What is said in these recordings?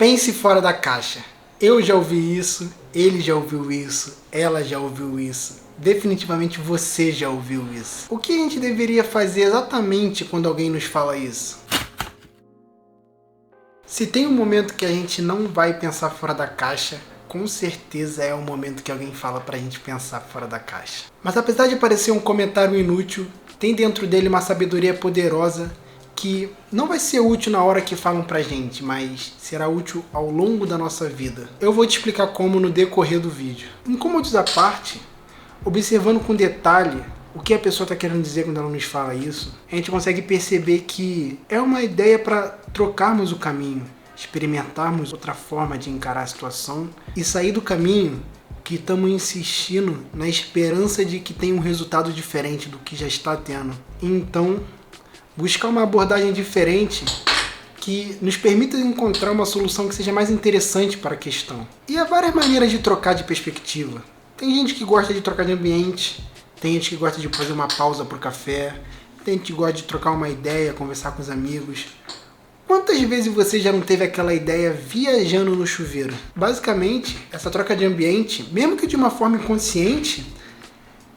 Pense fora da caixa. Eu já ouvi isso, ele já ouviu isso, ela já ouviu isso. Definitivamente você já ouviu isso. O que a gente deveria fazer exatamente quando alguém nos fala isso? Se tem um momento que a gente não vai pensar fora da caixa, com certeza é o momento que alguém fala pra gente pensar fora da caixa. Mas apesar de parecer um comentário inútil, tem dentro dele uma sabedoria poderosa que não vai ser útil na hora que falam pra gente, mas será útil ao longo da nossa vida. Eu vou te explicar como no decorrer do vídeo. Incômodos à parte, observando com detalhe o que a pessoa está querendo dizer quando ela nos fala isso, a gente consegue perceber que é uma ideia para trocarmos o caminho, experimentarmos outra forma de encarar a situação e sair do caminho que estamos insistindo na esperança de que tenha um resultado diferente do que já está tendo. Então, buscar uma abordagem diferente que nos permita encontrar uma solução que seja mais interessante para a questão. E há várias maneiras de trocar de perspectiva. Tem gente que gosta de trocar de ambiente, tem gente que gosta de fazer uma pausa para o café, tem gente que gosta de trocar uma ideia, conversar com os amigos. Quantas vezes você já não teve aquela ideia viajando no chuveiro? Basicamente, essa troca de ambiente, mesmo que de uma forma inconsciente,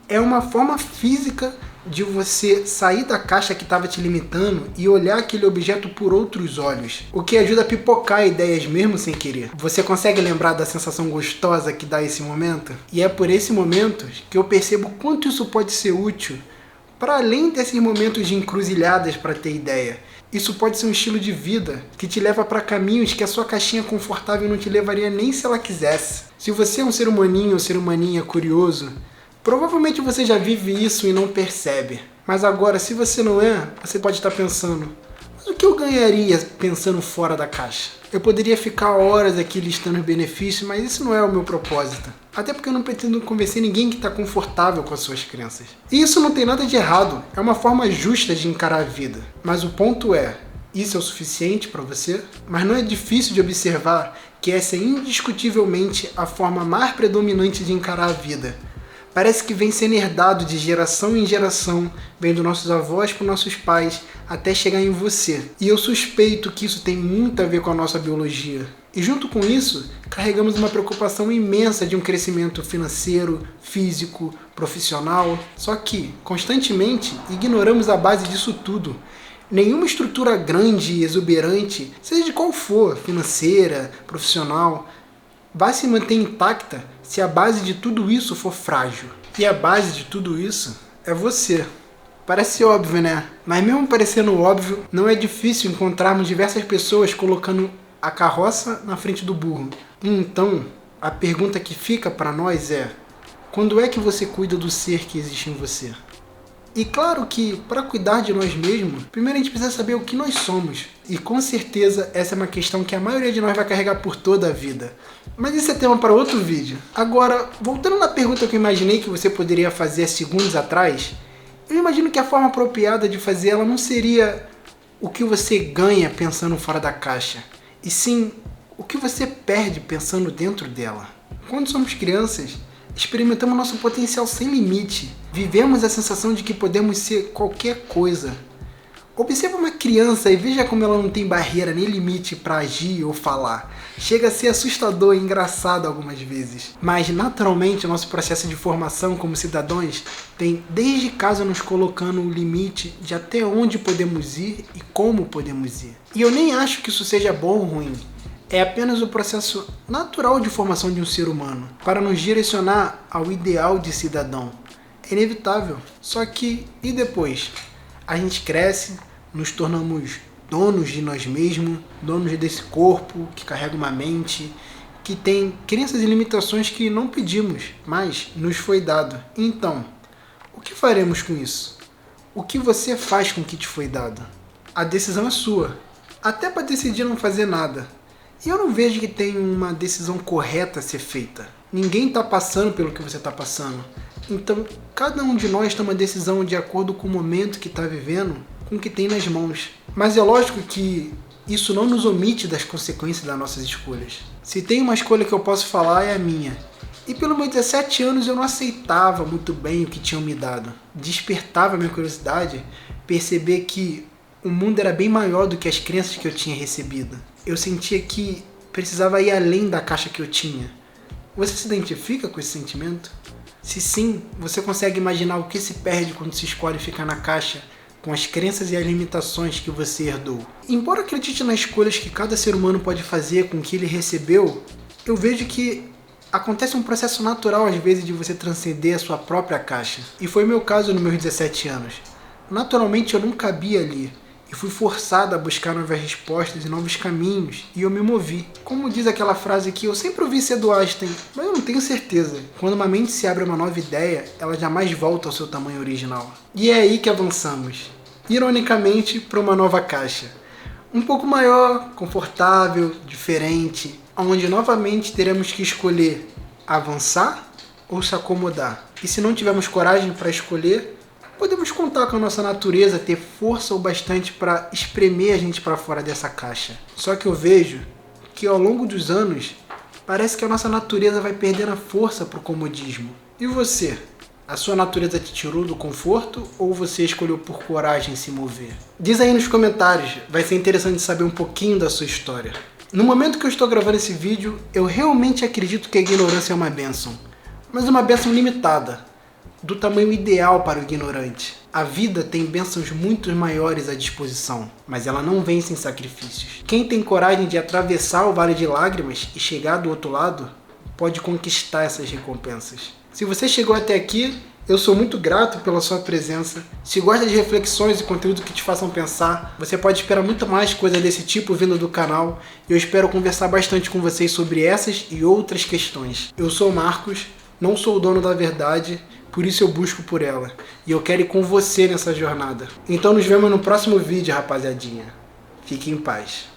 é uma forma física de você sair da caixa que estava te limitando e olhar aquele objeto por outros olhos, o que ajuda a pipocar ideias mesmo sem querer. Você consegue lembrar da sensação gostosa que dá esse momento? E é por esse momento que eu percebo quanto isso pode ser útil, para além desses momentos de encruzilhadas para ter ideia. Isso pode ser um estilo de vida que te leva para caminhos que a sua caixinha confortável não te levaria nem se ela quisesse. Se você é um ser humaninho ou ser humaninha curioso, provavelmente você já vive isso e não percebe. Mas agora, se você não é, você pode estar pensando, mas o que eu ganharia pensando fora da caixa? Eu poderia ficar horas aqui listando os benefícios, mas isso não é o meu propósito. Até porque eu não pretendo convencer ninguém que está confortável com as suas crenças. E isso não tem nada de errado, é uma forma justa de encarar a vida. Mas o ponto é, isso é o suficiente para você? Mas não é difícil de observar que essa é indiscutivelmente a forma mais predominante de encarar a vida. Parece que vem sendo herdado de geração em geração, vem dos nossos avós para os nossos pais, até chegar em você. E eu suspeito que isso tem muito a ver com a nossa biologia. E junto com isso, carregamos uma preocupação imensa de um crescimento financeiro, físico, profissional. Só que, constantemente, ignoramos a base disso tudo. Nenhuma estrutura grande e exuberante, seja de qual for, financeira, profissional, vai se manter intacta se a base de tudo isso for frágil. E a base de tudo isso é você. Parece óbvio, né? Mas mesmo parecendo óbvio, não é difícil encontrarmos diversas pessoas colocando a carroça na frente do burro. Então, a pergunta que fica para nós é: quando é que você cuida do ser que existe em você? E claro que, para cuidar de nós mesmos, primeiro a gente precisa saber o que nós somos. E com certeza essa é uma questão que a maioria de nós vai carregar por toda a vida. Mas isso é tema para outro vídeo. Agora, voltando na pergunta que eu imaginei que você poderia fazer segundos atrás, eu imagino que a forma apropriada de fazer ela não seria o que você ganha pensando fora da caixa, e sim o que você perde pensando dentro dela. Quando somos crianças, experimentamos nosso potencial sem limite. Vivemos a sensação de que podemos ser qualquer coisa. Observe uma criança e veja como ela não tem barreira nem limite para agir ou falar. Chega a ser assustador e engraçado algumas vezes. Mas naturalmente o nosso processo de formação como cidadãos tem desde casa nos colocando o limite de até onde podemos ir e como podemos ir. E eu nem acho que isso seja bom ou ruim. É apenas o processo natural de formação de um ser humano, para nos direcionar ao ideal de cidadão. É inevitável. Só que, e depois? A gente cresce, nos tornamos donos de nós mesmos, donos desse corpo que carrega uma mente, que tem crenças e limitações que não pedimos, mas nos foi dado. Então, o que faremos com isso? O que você faz com o que te foi dado? A decisão é sua, até para decidir não fazer nada. E eu não vejo que tem uma decisão correta a ser feita. Ninguém está passando pelo que você está passando. Então, cada um de nós toma decisão de acordo com o momento que está vivendo, com o que tem nas mãos. Mas é lógico que isso não nos omite das consequências das nossas escolhas. Se tem uma escolha que eu posso falar, é a minha. E pelos meus 17 anos eu não aceitava muito bem o que tinham me dado. Despertava a minha curiosidade perceber que o mundo era bem maior do que as crenças que eu tinha recebido. Eu sentia que precisava ir além da caixa que eu tinha. Você se identifica com esse sentimento? Se sim, você consegue imaginar o que se perde quando se escolhe ficar na caixa com as crenças e as limitações que você herdou. Embora acredite nas escolhas que cada ser humano pode fazer com o que ele recebeu, eu vejo que acontece um processo natural às vezes de você transcender a sua própria caixa. E foi o meu caso nos meus 17 anos. Naturalmente eu não cabia ali. E fui forçado a buscar novas respostas e novos caminhos, e eu me movi. Como diz aquela frase que eu sempre ouvi ser do Einstein, mas eu não tenho certeza. Quando uma mente se abre a uma nova ideia, ela jamais volta ao seu tamanho original. E é aí que avançamos, ironicamente, para uma nova caixa. Um pouco maior, confortável, diferente, onde novamente teremos que escolher avançar ou se acomodar. E se não tivermos coragem para escolher, podemos contar com a nossa natureza ter força o bastante para espremer a gente para fora dessa caixa. Só que eu vejo que ao longo dos anos, parece que a nossa natureza vai perdendo a força para o comodismo. E você? A sua natureza te tirou do conforto ou você escolheu por coragem se mover? Diz aí nos comentários, vai ser interessante saber um pouquinho da sua história. No momento que eu estou gravando esse vídeo, eu realmente acredito que a ignorância é uma bênção, mas uma bênção limitada, do tamanho ideal para o ignorante. A vida tem bênçãos muito maiores à disposição, mas ela não vem sem sacrifícios. Quem tem coragem de atravessar o vale de lágrimas e chegar do outro lado, pode conquistar essas recompensas. Se você chegou até aqui, eu sou muito grato pela sua presença. Se gosta de reflexões e conteúdo que te façam pensar, você pode esperar muito mais coisa desse tipo vindo do canal. E eu espero conversar bastante com vocês sobre essas e outras questões. Eu sou o Marcos, não sou o dono da verdade, por isso eu busco por ela. E eu quero ir com você nessa jornada. Então nos vemos no próximo vídeo, rapaziadinha. Fique em paz.